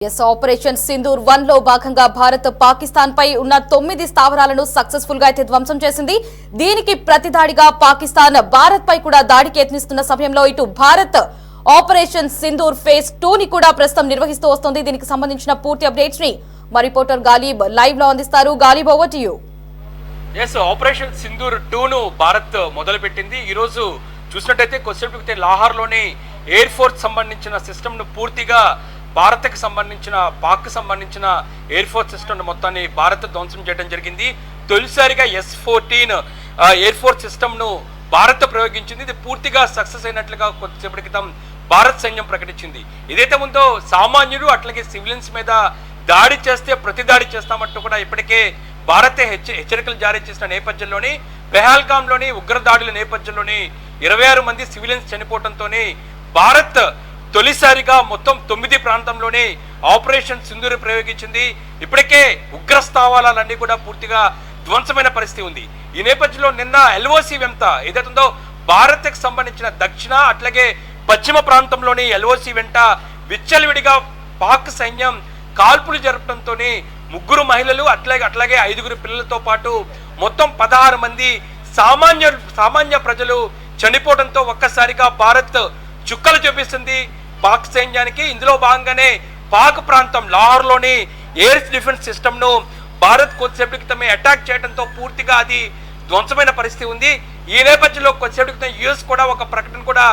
Operation Sindoor 1 లో భాగంగా భారత్ పాకిస్తాన్ పై ఉన్న 9 స్థావరాలను సక్సెస్ఫుల్ గా అయితే ధ్వంసం చేసింది. దీనికి ప్రతిదాడిగా పాకిస్తాన్ భారత్ పై కూడా దాడికి యత్నిస్తున్న సమయంలో ఇటు భారత్ ఆపరేషన్ సింధూర్ ఫేజ్ 2 ని కూడా ప్రస్తుతం నిర్వహిస్తూ వస్తోంది. దీనికి సంబంధించిన పూర్తి అప్డేట్స్ ని మా రిపోర్టర్ గాలిబ్ లైవ్ లో అందిస్తారు. Ghalib, over to you. Operation Sindoor 2 ను భారత్ మొదలుపెట్టింది. ఈ రోజు చూసినట్టయితే కొద్దిసేపటికి లాహార్ లోని ఎయిర్ ఫోర్స్ సంబంధించిన సిస్టమ్ ను పూర్తిగా భారత్కి సంబంధించిన పాక్ సంబంధించిన ఎయిర్ ఫోర్స్ సిస్టమ్ మొత్తాన్ని భారత్ ధ్వంసం చేయడం జరిగింది. తొలిసారిగా S-14 ఎయిర్ ఫోర్స్ సిస్టమ్ ను భారత్ ప్రయోగించింది. ఇది పూర్తిగా సక్సెస్ అయినట్లుగా కొద్దిసేపటి క్రితం భారత్ సైన్యం ప్రకటించింది. ఏదైతే ముందో సామాన్యుడు అట్లాగే సివిలియన్స్ మీద దాడి చేస్తే ప్రతి దాడి చేస్తామంటూ కూడా ఇప్పటికే భారతే హెచ్చరికలు జారీ చేసిన నేపథ్యంలోని పెహల్గాంలోని ఉగ్రదాడుల నేపథ్యంలోని 26 మంది సివిలియన్స్ చనిపోవడంతోనే భారత్ తొలిసారిగా మొత్తం 9 ప్రాంతంలోనే ఆపరేషన్ సింధూర్ ప్రయోగించింది. ఇప్పటికే ఉగ్ర స్థావరాలన్నీ కూడా పూర్తిగా ధ్వంసమైన పరిస్థితి ఉంది. ఈ నేపథ్యంలో నిన్న LOC వెంట ఏదైతుందో భారత్కి సంబంధించిన దక్షిణ అట్లాగే పశ్చిమ ప్రాంతంలోని LOC వెంట విచ్చలవిడిగా పాక్ సైన్యం కాల్పులు జరపడంతోనే 3 మహిళలు అట్లాగే 5 పిల్లలతో పాటు మొత్తం 16 మంది సామాన్య ప్రజలు చనిపోవడంతో ఒక్కసారిగా భారత్ చుక్కలు చూపిస్తుంది పాక్ సైన్యానికి. ఇందులో భాగంగానే పాక్ ప్రాంతం లాహోర్లోని ఎయిర్ డిఫెన్స్ సిస్టమ్ను భారత్ కొద్దిసేపటి క్రితమే అటాక్ చేయడంతో పూర్తిగా అది ధ్వంసమైన పరిస్థితి ఉంది. ఈ నేపథ్యంలో కొద్దిసేపటి క్రితం US కూడా ఒక ప్రకటన కూడా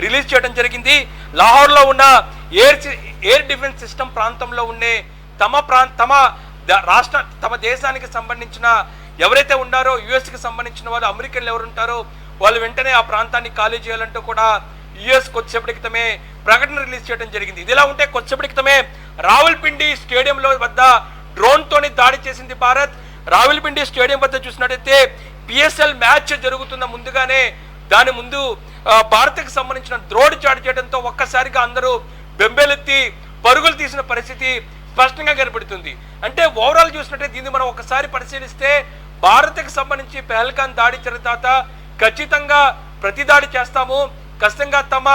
రిలీజ్ చేయడం జరిగింది. లాహోర్లో ఉన్న ఎయిర్ డిఫెన్స్ సిస్టమ్ ప్రాంతంలో ఉండే తమ దేశానికి సంబంధించిన ఎవరైతే ఉన్నారో US కి సంబంధించిన వాళ్ళు అమెరికన్లు ఎవరు ఉంటారో వాళ్ళు వెంటనే ఆ ప్రాంతాన్ని ఖాళీ చేయాలంటూ కూడా US కొద్దిసేపటి క్రితమే ప్రకటన రిలీజ్ చేయడం జరిగింది. ఇదిలా ఉంటే కొద్దిసేపటి క్రితమే రావల్పిండి స్టేడియంలో వద్ద డ్రోన్ తోని దాడి చేసింది భారత్. రావల్పిండి స్టేడియం వద్ద చూసినట్టయితే PSL మ్యాచ్ జరుగుతున్న ముందుగానే దాని ముందు భారత్కి సంబంధించిన డ్రోన్ చాటు చేయడంతో ఒక్కసారిగా అందరూ బెంబేలెత్తి పరుగులు తీసిన పరిస్థితి స్పష్టంగా కనబడుతుంది. అంటే ఓవరాల్ చూసినట్టే దీన్ని మనం ఒకసారి పరిశీలిస్తే భారత్కి సంబంధించి పెహల్గాం దాడి జరిగిన తర్వాత ఖచ్చితంగా ప్రతి దాడి చేస్తాము, ఖచ్చితంగా తమ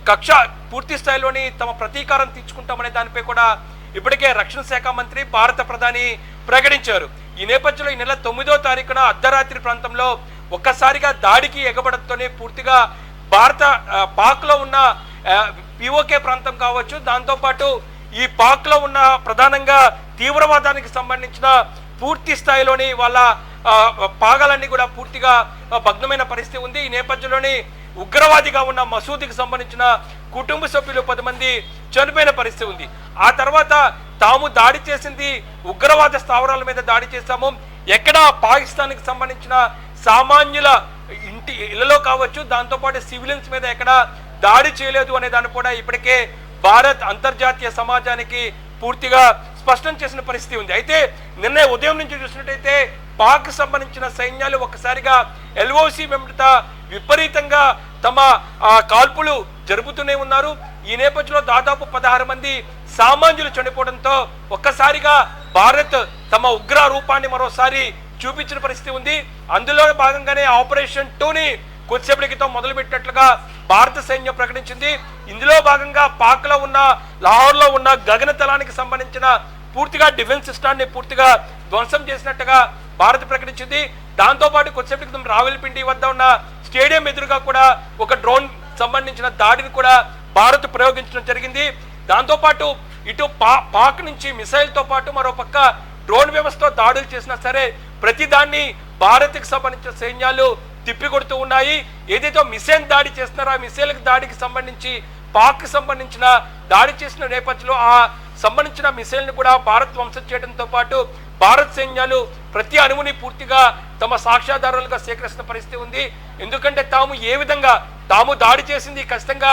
కక్ష పూర్తి స్థాయిలోని తమ ప్రతీకారం తీర్చుకుంటామనే దానిపై కూడా ఇప్పటికే రక్షణ శాఖ మంత్రి భారత ప్రధాని ప్రకటించారు. ఈ నేపథ్యంలో ఈ నెల 9వ తారీఖున అర్ధరాత్రి ప్రాంతంలో ఒక్కసారిగా దాడికి ఎగబడంతోనే పూర్తిగా పాక్లో ఉన్న POK ప్రాంతం కావచ్చు, దాంతోపాటు ఈ పాక్లో ఉన్న ప్రధానంగా తీవ్రవాదానికి సంబంధించిన పూర్తి స్థాయిలోని వాళ్ళ పాగాలన్నీ కూడా పూర్తిగా భగ్నమైన పరిస్థితి ఉంది. ఈ నేపథ్యంలోని ఉగ్రవాదిగా ఉన్న మసూద్కి సంబంధించిన కుటుంబ సభ్యులు 10 మంది చనిపోయిన పరిస్థితి ఉంది. ఆ తర్వాత తాము దాడి చేసింది ఉగ్రవాద స్థావరాల మీద దాడి చేశాము, ఎక్కడ పాకిస్తాన్కి సంబంధించిన సామాన్యుల ఇళ్లలో కావచ్చు, దాంతోపాటు సివిలియన్స్ మీద ఎక్కడ దాడి చేయలేదు అనే దాన్ని కూడా ఇప్పటికే భారత్ అంతర్జాతీయ సమాజానికి పూర్తిగా స్పష్టం చేసిన పరిస్థితి ఉంది. అయితే నిన్న ఉదయం నుంచి చూసినట్టయితే పాక్ సంబంధించిన సైన్యాలు ఒక్కసారిగా LOC వెంట విపరీతంగా తమ కాల్పులు జరుపుతూనే ఉన్నారు. ఈ నేపథ్యంలో దాదాపు 16 మంది సామాన్యులు చనిపోవడంతో ఒక్కసారిగా భారత్ తమ ఉగ్ర రూపాన్ని మరోసారి చూపించిన పరిస్థితి ఉంది. అందులో భాగంగానే ఆపరేషన్ 2ని కొద్దిసేపటి క్రితం మొదలుపెట్టినట్లుగా భారత సైన్యం ప్రకటించింది. ఇందులో భాగంగా పాక్లో ఉన్న లాహోర్లో ఉన్న గగనతలానికి సంబంధించిన పూర్తిగా డిఫెన్స్ సిస్టాన్ని పూర్తిగా ధ్వంసం చేసినట్టుగా భారత్ ప్రకటించింది. దాంతోపాటు కొద్దిసేపటి క్రితం రావల్పిండి వద్ద ఉన్న స్టేడియం ఎదురుగా కూడా ఒక డ్రోన్ సంబంధించిన దాడిని కూడా భారత్ ప్రయోగించడం జరిగింది. దాంతోపాటు ఇటు పాక్ నుంచి మిసైల్తో పాటు మరో పక్క డ్రోన్ వ్యవస్థతో దాడులు చేసినా సరే ప్రతి దాన్ని భారత్కి సంబంధించిన సైన్యాలు తిప్పికొడుతూ ఉన్నాయి. ఏదైతే మిసైల్ దాడి చేస్తున్నారో ఆ మిసైల్ దాడికి సంబంధించి పాక్ సంబంధించిన దాడి చేసిన నేపథ్యంలో ఆ సంబంధించిన మిసైల్ని కూడా భారత్ ధ్వంసం చేయడంతో పాటు భారత్ సైన్యాలు ప్రతి అణువుని పూర్తిగా తమ సాక్ష్యాధారాలుగా సేకరిస్తున్న పరిస్థితి ఉంది. ఎందుకంటే ఏ విధంగా తాము దాడి చేసింది ఖచ్చితంగా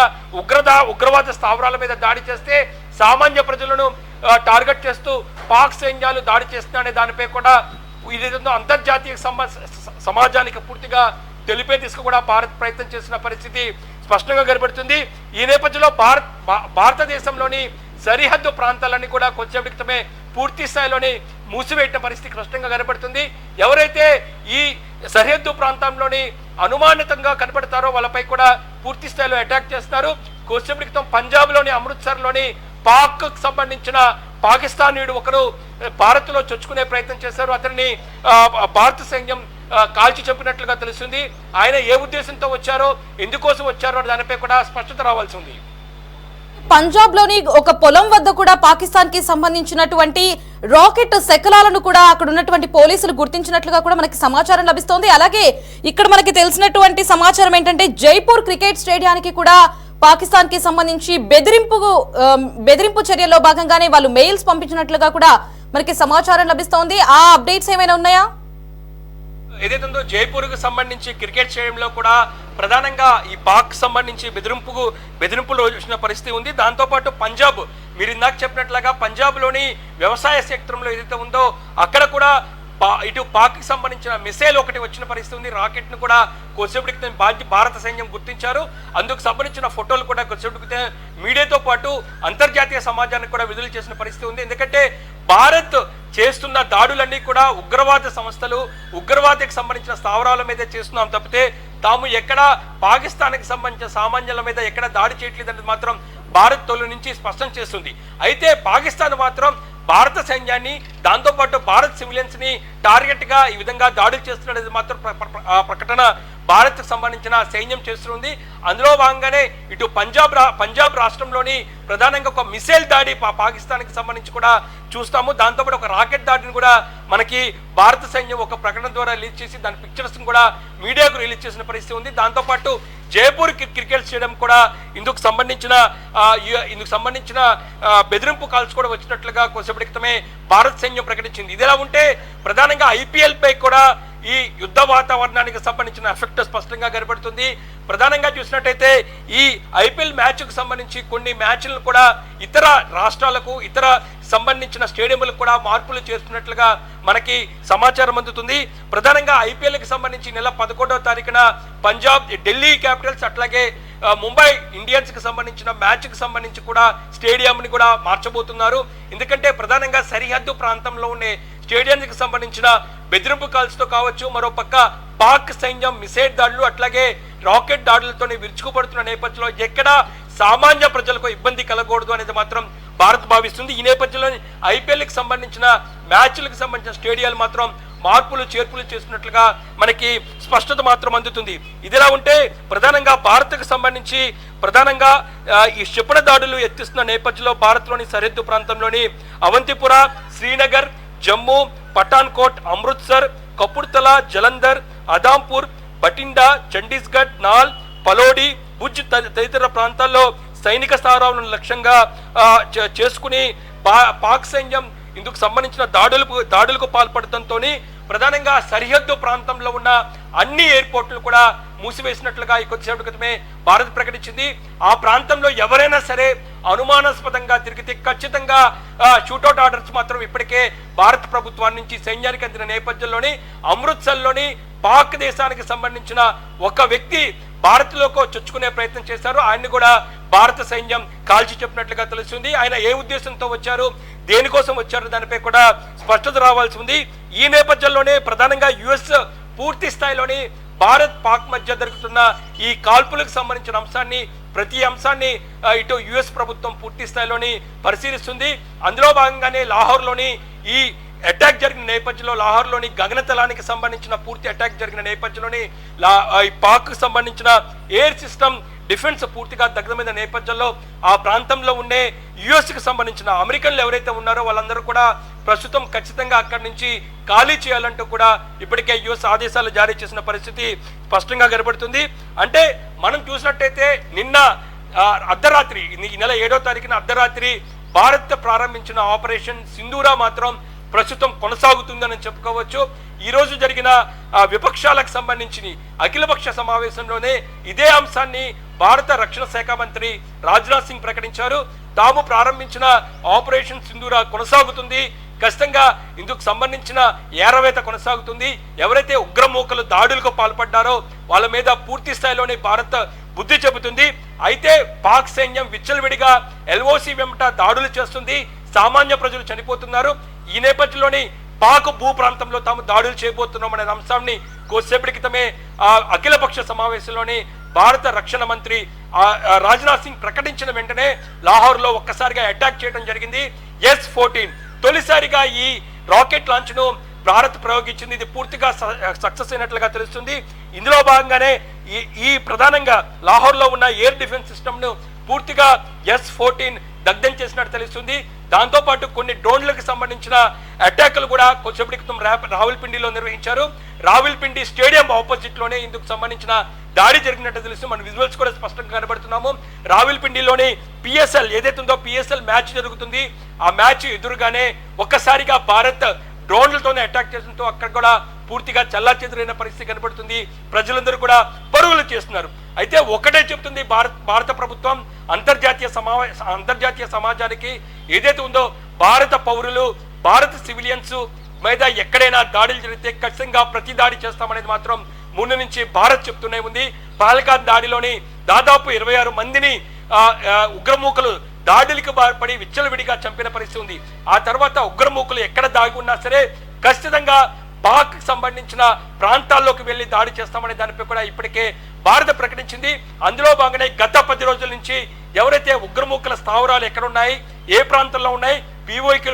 ఉగ్రవాద స్థావరాల మీద దాడి చేస్తే సామాన్య ప్రజలను టార్గెట్ చేస్తూ పాక్ సైన్యాలు దాడి చేస్తున్నాయనే దానిపై కూడా ఇదేదో అంతర్జాతీయ సమాజానికి పూర్తిగా తెలిపే దిశగా కూడా భారత్ ప్రయత్నం చేసిన పరిస్థితి స్పష్టంగా కనబడుతుంది. ఈ నేపథ్యంలో భారతదేశంలోని సరిహద్దు ప్రాంతాలన్నీ కూడా కొద్దిసేపటి క్రితమే పూర్తి స్థాయిలోని మూసివేయటం పరిస్థితి స్పష్టంగా కనబడుతుంది. ఎవరైతే ఈ సరిహద్దు ప్రాంతంలోని అనుమానితంగా కనబడతారో వాళ్ళపై కూడా పూర్తి స్థాయిలో అటాక్ చేస్తారు. కొద్దిసేపటి క్రితం పంజాబ్లోని అమృత్సర్లోని పాక్ సంబంధించిన పాకిస్తానీయుడు ఒకరు భారత్లో చొచ్చుకునే ప్రయత్నం చేశారు. అతన్ని భారత సైన్యం కాల్చి చంపినట్లుగా తెలుస్తుంది. ఆయన ఏ ఉద్దేశంతో వచ్చారో, ఎందుకోసం వచ్చారో దానిపై కూడా స్పష్టత రావాల్సి ఉంది. పంజాబ్ లోని ఒక పొలం వద్ద కూడా పాకిస్తాన్ కి సంబంధించినటువంటి రాకెట్ శకలాలను కూడా అక్కడ ఉన్నటువంటి పోలీసులు గుర్తించినట్లుగా కూడా మనకి సమాచారం లభిస్తోంది. అలాగే ఇక్కడ మనకి తెలిసినటువంటి సమాచారం ఏంటంటే జైపూర్ క్రికెట్ స్టేడియానికి కూడా పాకిస్తాన్ కి సంబంధించి బెదిరింపు చర్యల్లో భాగంగానే వాళ్ళు మెయిల్స్ పంపించినట్లుగా కూడా మనకి సమాచారం లభిస్తోంది. ఆ అప్డేట్స్ ఏమైనా ఉన్నాయా? ఏదైతుందో జైపూర్కు సంబంధించి క్రికెట్ స్టేడియంలో కూడా ప్రధానంగా ఈ పాక్ సంబంధించి బెదిరింపులు వచ్చిన పరిస్థితి ఉంది. దాంతోపాటు పంజాబ్, మీరు ఇందాక చెప్పినట్లుగా పంజాబ్లోని వ్యవసాయ క్షేత్రంలో ఏదైతే ఉందో అక్కడ కూడా ఇటు పాక్కి సంబంధించిన మిసైల్ ఒకటి వచ్చిన పరిస్థితి ఉంది. రాకెట్ ను కూడా కొద్దిసేపటికి భారత సైన్యం గుర్తించారు. అందుకు సంబంధించిన ఫోటోలు కూడా కొద్దిసేపటికి మీడియాతో పాటు అంతర్జాతీయ సమాజానికి కూడా విడుదల చేసిన పరిస్థితి ఉంది. ఎందుకంటే భారత్ చేస్తున్న దాడులన్నీ కూడా ఉగ్రవాద సంస్థలు, ఉగ్రవాదకు సంబంధించిన స్థావరాల మీద చేస్తున్నాం తప్పితే తాము ఎక్కడ పాకిస్తాన్కి సంబంధించిన సామాన్యుల మీద ఎక్కడ దాడి చేయట్లేదని మాత్రం భారత్ తొలి నుంచి స్పష్టం చేస్తుంది. అయితే పాకిస్తాన్ మాత్రం భారత సైన్యాన్ని, దాంతోపాటు భారత్ సివిలియన్స్ ని టార్గెట్ గా ఈ విధంగా దాడులు చేస్తున్నది మాత్రం ప్రకటన భారత్ సంబంధించిన సైన్యం చేస్తుంది. అందులో భాగంగానే ఇటు పంజాబ్ రాష్ట్రంలోని ప్రధానంగా ఒక మిసైల్ దాడి పాకిస్తాన్కి సంబంధించి కూడా చూస్తాము. దాంతోపాటు ఒక రాకెట్ దాడిని కూడా మనకి భారత సైన్యం ఒక ప్రకటన ద్వారా రిలీజ్ చేసి దాని పిక్చర్స్ కూడా మీడియాకు రిలీజ్ చేసిన పరిస్థితి ఉంది. దాంతోపాటు జైపూర్ క్రికెట్ స్టేడియం కూడా ఇందుకు సంబంధించిన బెదిరింపు కాల్స్ కూడా వచ్చినట్లుగా కొద్దిసేపటి క్రితమే భారత సైన్యం ప్రకటించింది. ఇదిలా ఉంటే ప్రధానంగా ఐపీఎల్ పై కూడా ఈ యుద్ధ వాతావరణానికి సంబంధించిన ఎఫెక్ట్ స్పష్టంగా కనబడుతుంది. ప్రధానంగా చూసినట్టయితే ఈ ఐపీఎల్ మ్యాచ్కు సంబంధించి కొన్ని మ్యాచ్లను కూడా ఇతర రాష్ట్రాలకు, ఇతర సంబంధించిన స్టేడియంలకు కూడా మార్పులు చేస్తున్నట్లుగా మనకి సమాచారం అందుతుంది. ప్రధానంగా ఐపీఎల్కి సంబంధించి నెల 11వ తారీఖున ఢిల్లీ క్యాపిటల్స్ అట్లాగే ముంబై ఇండియన్స్ కి సంబంధించిన మ్యాచ్ కి సంబంధించి కూడా స్టేడియంని కూడా మార్చబోతున్నారు. ఎందుకంటే ప్రధానంగా సరిహద్దు ప్రాంతంలో ఉండే స్టేడియానికి సంబంధించిన బెదిరింపు కాల్స్తో కావచ్చు, మరోపక్క పాక్ సైన్యం మిసైల్ దాడులు అట్లాగే రాకెట్ దాడులతో విరుచుకుపడుతున్న నేపథ్యంలో ఎక్కడ సామాన్య ప్రజలకు ఇబ్బంది కలగకూడదు అనేది మాత్రం భారత్ భావిస్తుంది. ఈ నేపథ్యంలో ఐపీఎల్కి సంబంధించిన మ్యాచ్లకు సంబంధించిన స్టేడియాలు మాత్రం మార్పులు చేర్పులు చేస్తున్నట్లుగా మనకి స్పష్టత మాత్రం అందుతుంది. ఇదిలా ఉంటే ప్రధానంగా భారత్కు సంబంధించి ప్రధానంగా ఈ క్షిపణి దాడులు ఎత్తిస్తున్న నేపథ్యంలో భారత్లోని సరిహద్దు ప్రాంతంలోని అవంతిపుర, శ్రీనగర్, జమ్మూ, పఠాన్కోట్, అమృత్సర్, కపుర్తలా, జలంధర్, అదాంపూర్, బటిండా, చండీస్గఢ్, నాల్, పలోడి, భుజ్ తదితర ప్రాంతాల్లో సైనిక స్థావరాలను లక్ష్యంగా చేసుకుని పాక్ సైన్యం ఇందుకు సంబంధించిన దాడులకు పాల్పడటంతో ప్రధానంగా సరిహద్దు ప్రాంతంలో ఉన్న అన్ని ఎయిర్పోర్టులు కూడా మూసివేసినట్లుగా ఈ కొద్దిసేపటి క్రితమే భారత్ ప్రకటించింది. ఆ ప్రాంతంలో ఎవరైనా సరే అనుమానాస్పదంగా తిరిగితే ఖచ్చితంగా షూటౌట్ ఆర్డర్స్ మాత్రం ఇప్పటికే భారత ప్రభుత్వాన్ని నుంచి సైన్యానికి అందిన నేపథ్యంలోని అమృత్సర్లోని పాక్ దేశానికి సంబంధించిన ఒక వ్యక్తి భారత్లోకి చొచ్చుకునే ప్రయత్నం చేశారు. ఆయన్ని కూడా భారత సైన్యం కాల్చి చెప్పినట్లుగా తెలుస్తుంది. ఆయన ఏ ఉద్దేశంతో వచ్చారు, దేనికోసం వచ్చారు దానిపై కూడా స్పష్టత రావాల్సి ఉంది. ఈ నేపథ్యంలోనే ప్రధానంగా యుఎస్ పూర్తి స్థాయిలోని భారత్ పాక్ మధ్య జరుగుతున్న ఈ కాల్పులకు సంబంధించిన ప్రతి అంశాన్ని ఇటు యుఎస్ ప్రభుత్వం పూర్తి స్థాయిలోని పరిశీలిస్తుంది. అందులో భాగంగానే లాహోర్లోని ఈ అటాక్ జరిగిన నేపథ్యంలో, లాహోర్లోని గగనతలానికి సంబంధించిన పూర్తి అటాక్ జరిగిన నేపథ్యంలోని పాక్ సంబంధించిన ఎయిర్ సిస్టమ్ డిఫెన్స్ పూర్తిగా దగ్ధమైన నేపథ్యంలో ఆ ప్రాంతంలో ఉండే యుఎస్కి సంబంధించిన అమెరికన్లు ఎవరైతే ఉన్నారో వాళ్ళందరూ కూడా ప్రస్తుతం ఖచ్చితంగా అక్కడి నుంచి ఖాళీ చేయాలంటూ కూడా ఇప్పటికే యుఎస్ ఆదేశాలు జారీ చేసిన పరిస్థితి స్పష్టంగా కనబడుతుంది. అంటే మనం చూసినట్టయితే నిన్న అర్ధరాత్రి, ఈ నెల 7వ తారీఖున అర్ధరాత్రి భారత్ ప్రారంభించిన ఆపరేషన్ సింధూరా మాత్రం ప్రస్తుతం కొనసాగుతుందని చెప్పుకోవచ్చు. ఈ రోజు జరిగిన విపక్షాలకు సంబంధించి అఖిలపక్ష సమావేశంలోనే ఇదే అంశాన్ని భారత రక్షణ శాఖ మంత్రి రాజ్నాథ్ సింగ్ ప్రకటించారు. తాము ప్రారంభించిన ఆపరేషన్ సింధూరా కొనసాగుతుంది, ఖచ్చితంగా ఇందుకు సంబంధించిన ఏరవేత కొనసాగుతుంది. ఎవరైతే ఉగ్రమూకలు దాడులకు పాల్పడ్డారో వాళ్ళ మీద పూర్తి స్థాయిలోనే భారత్ బుద్ధి చెబుతుంది. అయితే పాక్ సైన్యం విచ్చలవిడిగా ఎల్ఓసి వెంట దాడులు చేస్తుంది, సామాన్య ప్రజలు చనిపోతున్నారు. ఈ నేపథ్యంలోని పాక్ భూ ప్రాంతంలో తాము దాడులు చేయబోతున్నాం అనే అంశాన్ని కొద్దిసేపటి క్రితమే అఖిలపక్ష సమావేశంలోని భారత రక్షణ మంత్రి రాజ్నాథ్ సింగ్ ప్రకటించిన వెంటనే లాహోర్లో ఒక్కసారిగా అటాక్ చేయడం జరిగింది. S-14 తొలిసారిగా ఈ రాకెట్ లాంచ్ ను భారత్ ప్రయోగించింది. ఇది పూర్తిగా సక్సెస్ అయినట్లుగా తెలుస్తుంది. ఇందులో భాగంగానే ఈ ప్రధానంగా లాహోర్లో ఉన్న ఎయిర్ డిఫెన్స్ సిస్టమ్ ను పూర్తిగా S-14 దగ్ధం చేసినట్టు తెలుస్తుంది. దాంతో పాటు కొన్ని డ్రోన్లకు సంబంధించిన అటాక్లు కూడా కొద్దిసేపటి క్రితం రావుల్పిండిలో నిర్వహించారు. రావుల్పిండి స్టేడియం ఆపోజిట్ లోనే ఇందుకు సంబంధించిన దాడి జరిగినట్టు తెలుసు. మన విజువల్స్ కూడా స్పష్టంగా కనబడుతున్నాము. రావుల్పిండిలోని PSL ఏదైతే ఉందో PSL మ్యాచ్ జరుగుతుంది. ఆ మ్యాచ్ ఎదురుగానే ఒక్కసారిగా భారత్ డ్రోన్లతోనే అటాక్ చేయడంతో అక్కడ కూడా పూర్తిగా చల్లాచెదురైన పరిస్థితి కనబడుతుంది. ప్రజలందరూ కూడా పరుగులు చేస్తున్నారు. అయితే ఒకటే చెప్తుంది భారత ప్రభుత్వం, అంతర్జాతీయ సమాజానికి ఏదైతే ఉందో భారత పౌరులు, భారత సివిలియన్స్ మీద ఎక్కడైనా దాడులు జరిగితే ఖచ్చితంగా ప్రతి దాడి చేస్తామనేది మాత్రం ముందు నుంచి భారత్ చెప్తూనే ఉంది. పహల్గామ్ దాడిలోని దాదాపు 26 మందిని ఉగ్రమూకలు దాడులకు పడి విచ్చలవిడిగా చంపిన పరిస్థితి ఉంది. ఆ తర్వాత ఉగ్రమూకలు ఎక్కడ దాగి ఉన్నా సరే ఖచ్చితంగా పాక్ సంబంధించిన ప్రాంతాల్లోకి వెళ్లి దాడి చేస్తామనే దానిపై కూడా ఇప్పటికే భారత్ ప్రకటించింది. అందులో భాగంగానే గత 10 రోజుల నుంచి ఎవరైతే ఉగ్రమూకల స్థావరాలు ఎక్కడ ఉన్నాయి, ఏ ప్రాంతంలో ఉన్నాయి,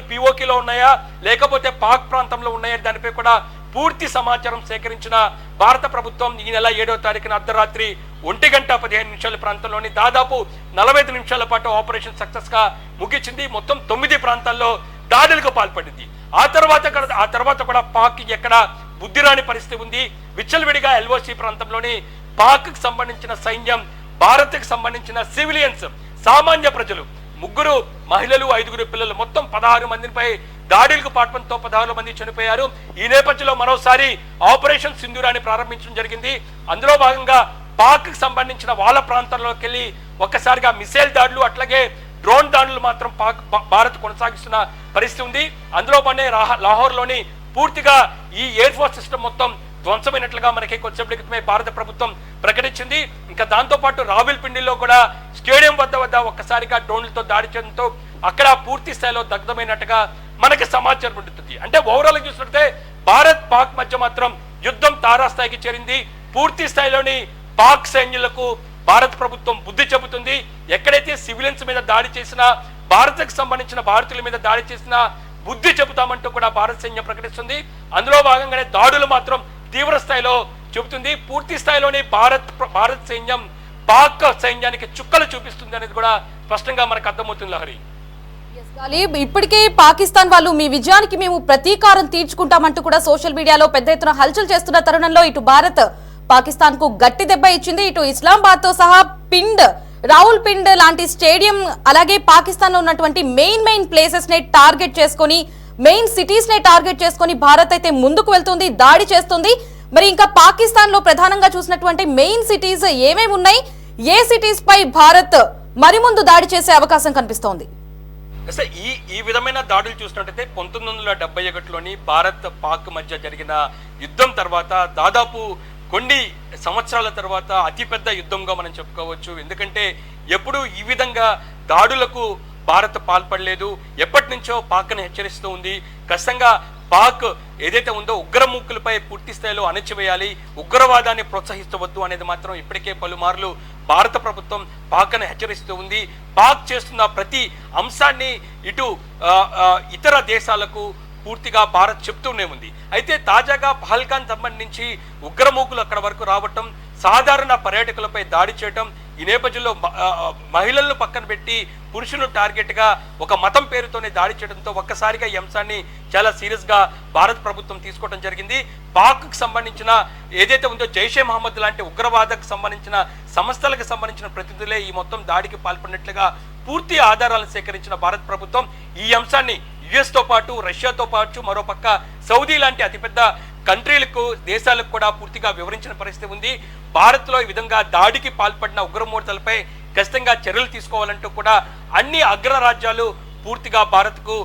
POKలో ఉన్నాయా లేకపోతే పాక్ ప్రాంతంలో ఉన్నాయా దానిపై కూడా పూర్తి సమాచారం సేకరించిన భారత ప్రభుత్వం ఈ నెల 7వ తారీఖున అర్ధరాత్రి 1:15 ప్రాంతంలోని దాదాపు 45 నిమిషాల పాటు ఆపరేషన్ సక్సెస్ గా ముగించింది. మొత్తం 9 ప్రాంతాల్లో దాడులకు పాల్పడింది. ఆ తర్వాత కూడా పాక్ ఎక్కడ బుద్ధిరాని పరిస్థితి ఉంది. విచ్చలవిడిగా LOC ప్రాంతంలోని పాక్ కి సంబంధించిన సైన్యం, భారత్ కి సంబంధించిన సివిలియన్స్, సామాన్య ప్రజలు, 3 మహిళలు, 5 పిల్లలు, మొత్తం 16 మందిపై దాడులకు పాల్పడంతో 16 మంది చనిపోయారు. ఈ నేపథ్యంలో మరోసారి ఆపరేషన్ సింధూరాన్ని ప్రారంభించడం జరిగింది. అందులో భాగంగా పాక్ కి సంబంధించిన వాళ్ళ ప్రాంతాల్లోకి వెళ్ళి ఒక్కసారిగా మిసైల్ దాడులు, అట్లాగే డ్రోన్ దాడులు మాత్రం భారత్ కొనసాగిస్తున్న పరిస్థితి ఉంది. అందులో పనే లాహోర్లోని పూర్తిగా ఈ ఎయిర్ ఫోర్స్ సిస్టమ్ మొత్తం ధ్వంసమైనట్లుగా మనకి కొద్దిసేపటి క్రితమే భారత ప్రభుత్వం ప్రకటించింది. ఇంకా దాంతో పాటు రావుల్పిండిలో కూడా స్టేడియం వద్ద ఒక్కసారిగా డ్రోన్లతో దాడి చేయడంతో అక్కడ పూర్తి స్థాయిలో దగ్ధమైనట్టుగా మనకి సమాచారం ఉంటుంది. అంటే ఓవరాల్ గా చూసినట్లయితే భారత్ పాక్ మధ్య మాత్రం యుద్ధం తారాస్థాయికి చేరింది. పూర్తి స్థాయిలోని పాక్ సైన్యులకు భారత ప్రభుత్వం బుద్ధి చెబుతుంది. ఎక్కడైతే సివిలియన్స్ మీద దాడి చేసినా, భారత్కు సంబంధించిన భారతీయుల మీద దాడి చేసినా బుద్ధి చెబుతామంటూ కూడా భారత సైన్యం ప్రకటిస్తుంది. అందులో భాగంగానే దాడులు మాత్రం తీవ్ర స్థాయిలో చెబుతుంది. పూర్తి స్థాయిలోనే భారత్ సైన్యం పాక్ సైన్యానికి చుక్కలు చూపిస్తుంది అనేది కూడా స్పష్టంగా మనకు అర్థమవుతుంది. లహరి, ఇప్పటికే పాకిస్తాన్ వాళ్ళు మీ విజయానికి మేము ప్రతీకారం తీర్చుకుంటామంటూ కూడా సోషల్ మీడియాలో పెద్ద ఎత్తున హల్చల్ చేస్తున్న తరుణంలో ఇటు భారత్ పాకిస్తాన్ కు గట్టి దెబ్బ ఇచ్చింది. ఇటు ఇస్లామాబాద్ తో సహా రావుల్పిండ్ లాంటి స్టేడియం, అలాగే పాకిస్తాన్ లో ఉన్నటువంటి మెయిన్ ప్లేసెస్ ని టార్గెట్ చేసుకొని, మెయిన్ సిటీస్ ని టార్గెట్ చేసుకొని భారత్ అయితే ముందుకు వెళ్తుంది, దాడి చేస్తుంది. మరి ఇంకా పాకిస్తాన్ లో ప్రధానంగా చూసినటువంటి మెయిన్ సిటీస్ ఏమేమి ఉన్నాయి, ఏ సిటీస్ పై భారత్ మరి ముందు దాడి చేసే అవకాశం కనిపిస్తోంది? ఈ విధమైన దాడులు చూసినట్టయితే 1971లోని భారత్ పాక్ మధ్య జరిగిన యుద్ధం తర్వాత దాదాపు కొన్ని సంవత్సరాల తర్వాత అతిపెద్ద యుద్ధంగా మనం చెప్పుకోవచ్చు. ఎందుకంటే ఎప్పుడు ఈ విధంగా దాడులకు భారత్ పాల్పడలేదు. ఎప్పటి నుంచో పాక్ను హెచ్చరిస్తూ ఉంది. ఖచ్చితంగా పాక్ ఏదైతే ఉందో ఉగ్రమూకులపై పూర్తి స్థాయిలో అణచివేయాలి, ఉగ్రవాదాన్ని ప్రోత్సహిస్తవద్దు అనేది మాత్రం ఇప్పటికే పలుమార్లు భారత ప్రభుత్వం పాక్ను హెచ్చరిస్తూ ఉంది. పాక్ చేస్తున్న ప్రతి అంశాన్ని ఇటు ఇతర దేశాలకు పూర్తిగా భారత్ చెప్తూనే ఉంది. అయితే తాజాగా పహల్గామ్ సంబంధించి ఉగ్రమూకులు అక్కడ వరకు రావటం, సాధారణ పర్యాటకులపై దాడి చేయటం, ఈ నేపథ్యంలో మహిళలను పక్కన పెట్టి పురుషులను టార్గెట్ గా ఒక మతం పేరుతోనే దాడి చేయడంతో ఒక్కసారిగా ఈ అంశాన్ని చాలా సీరియస్ గా భారత ప్రభుత్వం తీసుకోవడం జరిగింది. పాక్ కు సంబంధించిన ఏదైతే ఉందో జైషే మహమ్మద్ లాంటి ఉగ్రవాదకు సంబంధించిన సంస్థలకు సంబంధించిన ప్రతినిధులే ఈ మొత్తం దాడికి పాల్పడినట్లుగా పూర్తి ఆధారాలను సేకరించిన భారత ప్రభుత్వం ఈ అంశాన్ని US తో పాటు, రష్యాతో పాటు, మరోపక్క సౌదీ లాంటి అతిపెద్ద కంట్రీలకు, దేశాలకు కూడా పూర్తిగా వివరించిన పరిస్థితి ఉంది. భారత్లో ఈ విధంగా దాడికి పాల్పడిన ఉగ్రమూర్తులపై ఖచ్చితంగా చర్యలు తీసుకోవాలంటూ కూడా అన్ని అగ్రరాజ్యాలు పూర్తిగా భారత్కు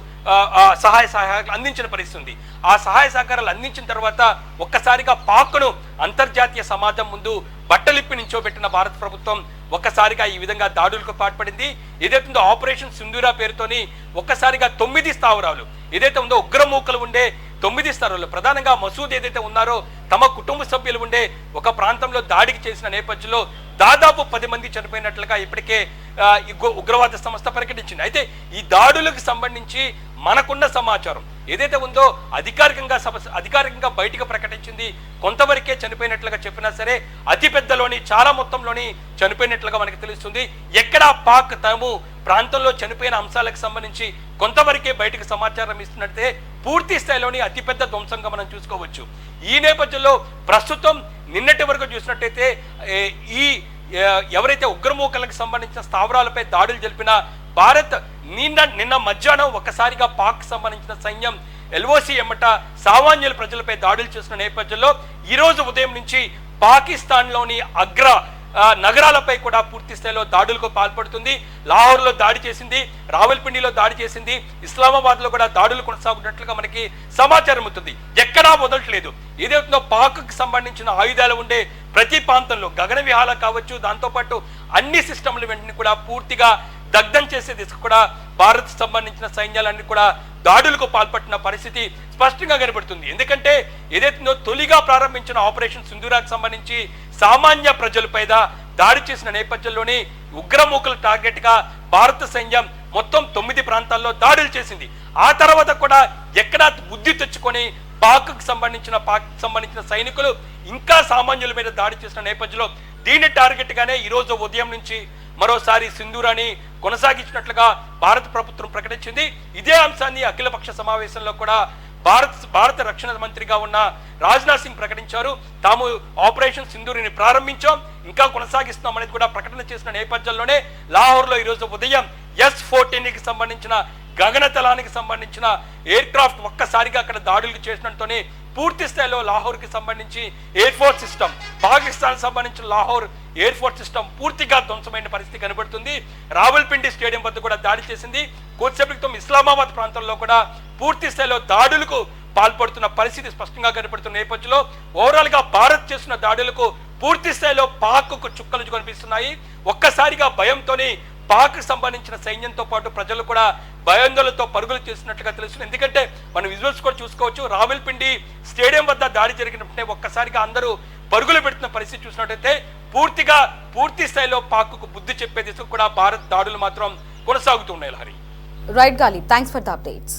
సహాయ సహకారాలు అందించిన పరిస్థితి ఉంది. ఆ సహాయ సహకారాలు అందించిన తర్వాత ఒక్కసారిగా పాక్ను అంతర్జాతీయ సమాజం ముందు బట్టలిప్పి నించోబెట్టిన భారత ప్రభుత్వం ఒక్కసారిగా ఈ విధంగా దాడులకు పాల్పడింది. ఏదైతే ఆపరేషన్ సింధూరా పేరుతోని ఒక్కసారిగా 9 స్థావరాలు ఏదైతే ఉందో ఉగ్రమూకలు ఉండే 9 స్థావరాలు, ప్రధానంగా మసూద్ ఏదైతే ఉన్నారో తమ కుటుంబ సభ్యులు ఉండే ఒక ప్రాంతంలో దాడికి చేసిన నేపథ్యంలో దాదాపు 10 మంది చనిపోయినట్లుగా ఇప్పటికే ఉగ్రవాద సంస్థ ప్రకటించింది. అయితే ఈ దాడులకు సంబంధించి మనకున్న సమాచారం ఏదైతే ఉందో అధికారికంగా బయటకు ప్రకటించింది కొంతవరకే చనిపోయినట్లుగా చెప్పినా సరే అతి పెద్దలోని చాలా మొత్తంలోని చనిపోయినట్లుగా మనకు తెలుస్తుంది. ఎక్కడా పాక్ తాము ప్రాంతంలో చనిపోయిన అంశాలకు సంబంధించి కొంతవరకే బయటకు సమాచారం ఇస్తున్నట్టే పూర్తి స్థాయిలోని అతిపెద్ద ధ్వంసంగా మనం చూసుకోవచ్చు. ఈ నేపథ్యంలో ప్రస్తుతం నిన్నటి వరకు చూసినట్టయితే ఎవరైతే ఉగ్రమూకలకు సంబంధించిన స్థావరాలపై దాడులు జరిపిన భారత్ నిన్న మధ్యాహ్నం ఒక్కసారిగా పాక్ సంబంధించిన సైన్యం ఎల్ఓసి ఎమ్మట సామాన్యుల ప్రజలపై దాడులు చేసిన నేపథ్యంలో ఈ రోజు ఉదయం నుంచి పాకిస్తాన్లోని అగ్ర నగరాలపై కూడా పూర్తి స్థాయిలో దాడులకు పాల్పడుతుంది. లాహోర్లో దాడి చేసింది, రావల్పిండిలో దాడి చేసింది, ఇస్లామాబాద్ లో కూడా దాడులు కొనసాగుతున్నట్లుగా మనకి సమాచారం అవుతుంది. ఎక్కడా వదలట్లేదు. ఏదైతుందో పాక్కి సంబంధించిన ఆయుధాలు ఉండే ప్రతి ప్రాంతంలో గగన విహాల కావచ్చు, దాంతోపాటు అన్ని సిస్టమ్ల వెంటనే కూడా పూర్తిగా దగ్ధం చేసే దిశకు కూడా భారత్ సంబంధించిన సైన్యాలన్నీ కూడా దాడులకు పాల్పట్టిన పరిస్థితి స్పష్టంగా కనబడుతుంది. ఎందుకంటే ఏదైతుందో తొలిగా ప్రారంభించిన ఆపరేషన్ సింధూరాకు సంబంధించి సామాన్య ప్రజలపై దాడి చేసిన నేపథ్యంలోనే ఉగ్రమూకల టార్గెట్ గా భారత సైన్యం మొత్తం 9 ప్రాంతాల్లో దాడులు చేసింది. ఆ తర్వాత కూడా ఎక్కడా బుద్ధి తెచ్చుకొని పాక్ సంబంధించిన సైనికులు ఇంకా సామాన్యుల మీద దాడి చేసిన నేపథ్యంలో దీన్ని టార్గెట్ గానే ఈ రోజు ఉదయం నుంచి మరోసారి సింధూరాని కొనసాగించినట్లుగా భారత ప్రభుత్వం ప్రకటించింది. ఇదే అంశాన్ని అఖిలపక్ష సమావేశంలో కూడా భారత రక్షణ మంత్రిగా ఉన్న రాజ్నాథ్ సింగ్ ప్రకటించారు. తాము ఆపరేషన్ సింధూరిని ప్రారంభించాం, ఇంకా కొనసాగిస్తున్నాం అనేది కూడా ప్రకటన చేసిన నేపథ్యంలోనే లాహోర్లో ఈరోజు ఉదయం S-14కి సంబంధించిన గగనతలానికి సంబంధించిన ఎయిర్ క్రాఫ్ట్ ఒక్కసారిగా అక్కడ దాడులు చేసినట్టుతోనే పూర్తి స్థాయిలో లాహోర్కి సంబంధించి ఎయిర్ ఫోర్స్ సిస్టమ్, పాకిస్తాన్ సంబంధించిన లాహోర్ ఎయిర్ ఫోర్స్ సిస్టమ్ పూర్తిగా ధ్వంసమైన పరిస్థితి కనబడుతుంది. రావల్పిండి స్టేడియం వద్ద కూడా దాడి చేసింది. కొద్దిసేపటి క్రితం ఇస్లామాబాద్ ప్రాంతంలో కూడా పూర్తి స్థాయిలో దాడులకు పాల్పడుతున్న పరిస్థితి స్పష్టంగా కనబడుతున్న నేపథ్యంలో ఓవరాల్ గా భారత్ చేసిన దాడులకు పూర్తి స్థాయిలో పాక్కు చుక్కలు కనిపిస్తున్నాయి. ఒక్కసారిగా భయంతోనే పాక్ సంబంధించిన సైన్యంతో పాటు ప్రజలు కూడా భయాందోళనతో పరుగులు చేస్తున్నట్లుగా తెలుస్తుంది. ఎందుకంటే మనం విజువల్స్ కూడా చూసుకోవచ్చు. రావల్పిండి స్టేడియం వద్ద దాడి జరిగినప్పుడే ఒక్కసారిగా అందరూ పరుగులు పెడుతున్న పరిస్థితి చూసినట్టయితే పూర్తి స్థాయిలో పాక్కు బుద్ధి చెప్పే దిశకు కూడా భారత్ దాడులు మాత్రం కొనసాగుతున్నాయి. హరి రైట్ గాలి, థ్యాంక్స్ ఫర్ ద అప్డేట్స్.